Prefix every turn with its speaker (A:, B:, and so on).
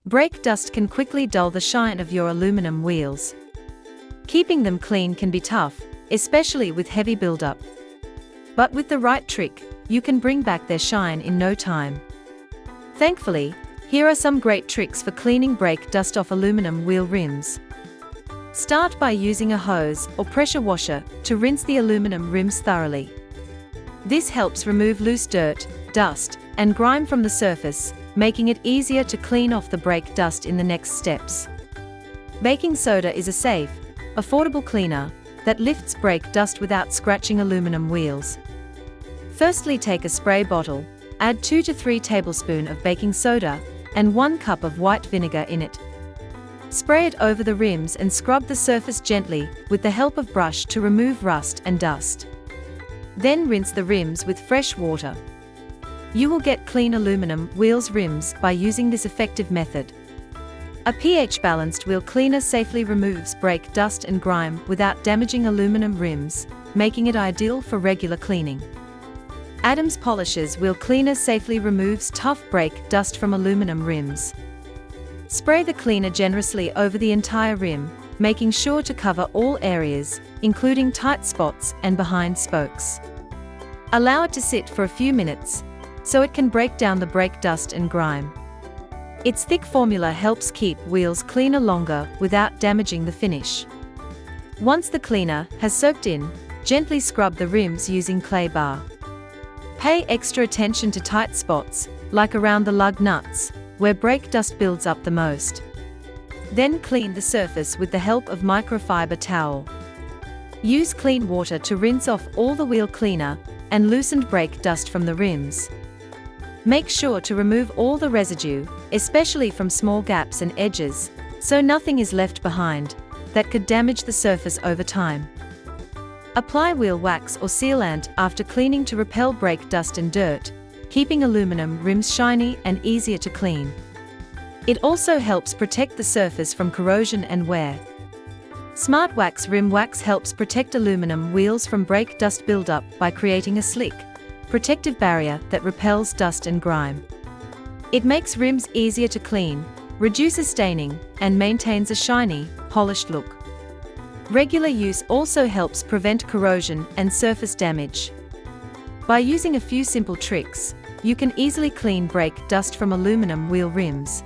A: Brake dust can quickly dull the shine of your aluminum wheels. Keeping them clean can be tough, especially with heavy buildup. But with the right trick, you can bring back their shine in no time. Thankfully, here are some great tricks for cleaning brake dust off aluminum wheel rims. Start by using a hose or pressure washer to rinse the aluminum rims thoroughly. This helps remove loose dirt, dust, and grime from the surface, making it easier to clean off the brake dust in the next steps. Baking soda is a safe, affordable cleaner that lifts brake dust without scratching aluminum wheels. Firstly, take a spray bottle, add 2 to 3 tablespoons of baking soda and 1 cup of white vinegar in it. Spray it over the rims and scrub the surface gently with the help of brush to remove rust and dust. Then rinse the rims with fresh water. You will get clean aluminum wheels rims by using this effective method. A pH-balanced wheel cleaner safely removes brake dust and grime without damaging aluminum rims, making it ideal for regular cleaning. Adams Polishes Wheel Cleaner safely removes tough brake dust from aluminum rims. Spray the cleaner generously over the entire rim, making sure to cover all areas, including tight spots and behind spokes. Allow it to sit for a few minutes, so it can break down the brake dust and grime. Its thick formula helps keep wheels cleaner longer without damaging the finish. Once the cleaner has soaked in, gently scrub the rims using clay bar. Pay extra attention to tight spots, like around the lug nuts, where brake dust builds up the most. Then clean the surface with the help of microfiber towel. Use clean water to rinse off all the wheel cleaner and loosened brake dust from the rims. Make sure to remove all the residue, especially from small gaps and edges, so nothing is left behind that could damage the surface over time. Apply wheel wax or sealant after cleaning to repel brake dust and dirt, keeping aluminum rims shiny and easier to clean. It also helps protect the surface from corrosion and wear. Smart Wax Rim Wax helps protect aluminum wheels from brake dust buildup by creating a slick, protective barrier that repels dust and grime. It makes rims easier to clean, reduces staining, and maintains a shiny, polished look. Regular use also helps prevent corrosion and surface damage. By using a few simple tricks, you can easily clean brake dust from aluminum wheel rims.